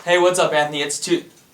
Hey, what's up, Anthony?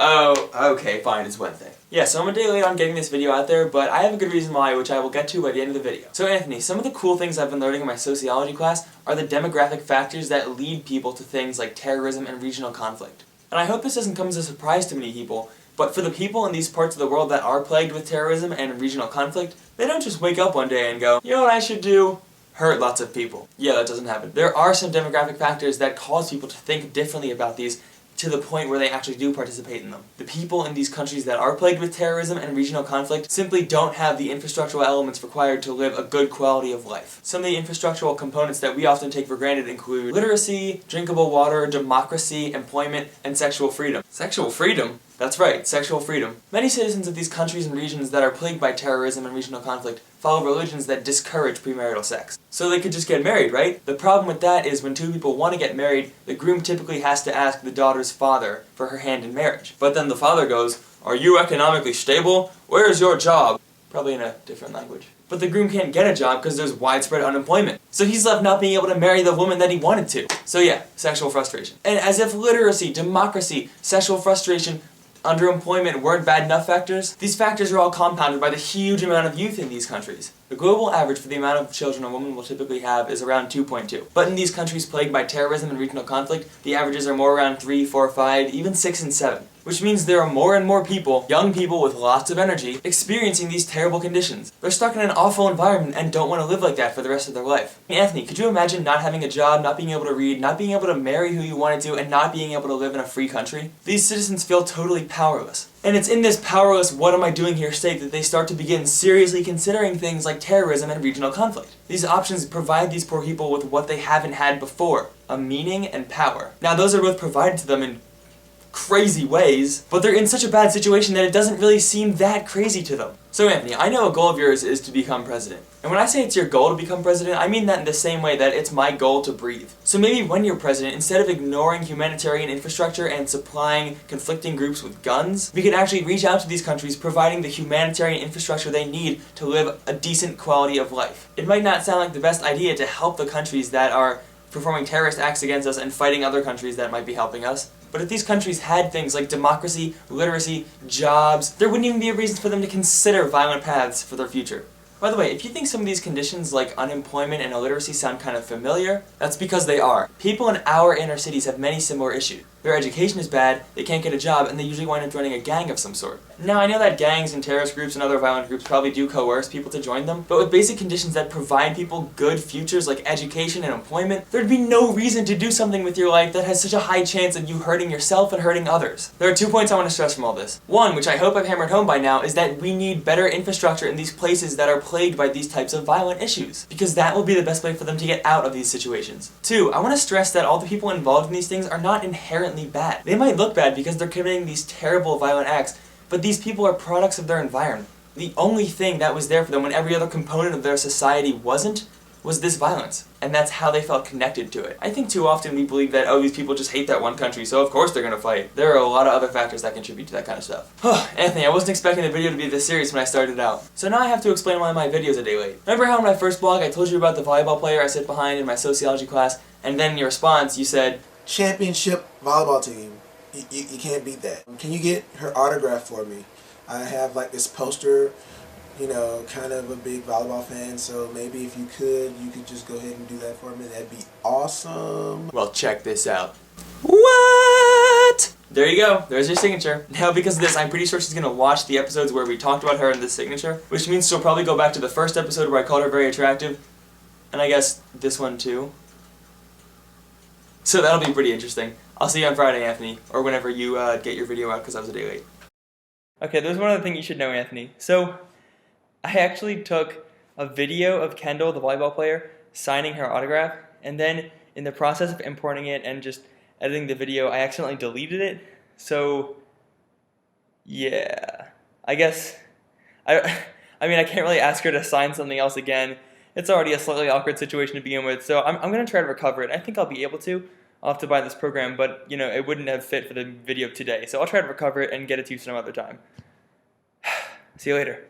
Oh, okay, fine, it's Wednesday. Yeah, so I'm a day late on getting this video out there, but I have a good reason why, which I will get to by the end of the video. So Anthony, some of the cool things I've been learning in my sociology class are the demographic factors that lead people to things like terrorism and regional conflict. And I hope this doesn't come as a surprise to many people, but for the people in these parts of the world that are plagued with terrorism and regional conflict, they don't just wake up one day and go, you know what I should do? Hurt lots of people. Yeah, that doesn't happen. There are some demographic factors that cause people to think differently about these to the point where they actually do participate in them. The people in these countries that are plagued with terrorism and regional conflict simply don't have the infrastructural elements required to live a good quality of life. Some of the infrastructural components that we often take for granted include literacy, drinkable water, democracy, employment, and sexual freedom. Sexual freedom? That's right, sexual freedom. Many citizens of these countries and regions that are plagued by terrorism and regional conflict follow religions that discourage premarital sex. So they could just get married, right? The problem with that is when two people want to get married, the groom typically has to ask the daughter's father for her hand in marriage. But then the father goes, "Are you economically stable? Where is your job?" Probably in a different language. But the groom can't get a job because there's widespread unemployment. So he's left not being able to marry the woman that he wanted to. So yeah, sexual frustration. And as if literacy, democracy, sexual frustration, underemployment weren't bad enough factors, these factors are all compounded by the huge amount of youth in these countries. The global average for the amount of children a woman will typically have is around 2.2. But in these countries plagued by terrorism and regional conflict, the averages are more around 3, 4, 5, even 6 and 7. Which means there are more and more people, young people with lots of energy, experiencing these terrible conditions. They're stuck in an awful environment and don't want to live like that for the rest of their life. Anthony, could you imagine not having a job, not being able to read, not being able to marry who you wanted to, and not being able to live in a free country? These citizens feel totally powerless. And it's in this powerless what am I doing here state that they start to begin seriously considering things like terrorism and regional conflict. These options provide these poor people with what they haven't had before, a meaning and power. Now those are both provided to them in crazy ways, but they're in such a bad situation that it doesn't really seem that crazy to them. So Anthony, I know a goal of yours is to become president. And when I say it's your goal to become president, I mean that in the same way that it's my goal to breathe. So maybe when you're president, instead of ignoring humanitarian infrastructure and supplying conflicting groups with guns, we could actually reach out to these countries providing the humanitarian infrastructure they need to live a decent quality of life. It might not sound like the best idea to help the countries that are performing terrorist acts against us and fighting other countries that might be helping us. But if these countries had things like democracy, literacy, jobs, there wouldn't even be a reason for them to consider violent paths for their future. By the way, if you think some of these conditions like unemployment and illiteracy sound kind of familiar, that's because they are. People in our inner cities have many similar issues. Their education is bad, they can't get a job, and they usually wind up joining a gang of some sort. Now, I know that gangs and terrorist groups and other violent groups probably do coerce people to join them, but with basic conditions that provide people good futures like education and employment, there'd be no reason to do something with your life that has such a high chance of you hurting yourself and hurting others. There are 2 points I want to stress from all this. One, which I hope I've hammered home by now, is that we need better infrastructure in these places that are plagued by these types of violent issues, because that will be the best way for them to get out of these situations. Two, I want to stress that all the people involved in these things are not inherently bad. They might look bad because they're committing these terrible violent acts, but these people are products of their environment. The only thing that was there for them when every other component of their society wasn't, was this violence. And that's how they felt connected to it. I think too often we believe that, oh, these people just hate that one country, so of course they're gonna fight. There are a lot of other factors that contribute to that kind of stuff. Anthony, I wasn't expecting the video to be this serious when I started out. So now I have to explain why my video's a day late. Remember how in my first blog I told you about the volleyball player I sit behind in my sociology class, and then in your response you said, "Championship volleyball team. You can't beat that. Can you get her autograph for me? I have like this poster, you know, kind of a big volleyball fan, so maybe if you could just go ahead and do that for me. That'd be awesome." Well, check this out. What? There you go. There's your signature. Now, because of this, I'm pretty sure she's going to watch the episodes where we talked about her in this signature, which means she'll probably go back to the first episode where I called her very attractive, and I guess this one too. So that'll be pretty interesting. I'll see you on Friday, Anthony, or whenever you get your video out because I was a day late. Okay, there's one other thing you should know, Anthony. So, I actually took a video of Kendall, the volleyball player, signing her autograph, and then in the process of importing it and just editing the video, I accidentally deleted it. So, yeah, I guess, I mean, I can't really ask her to sign something else again. It's already a slightly awkward situation to begin with, so I'm going to try to recover it. I think I'll be able to. I'll have to buy this program, but, you know, it wouldn't have fit for the video today, so I'll try to recover it and get it to you some other time. See you later.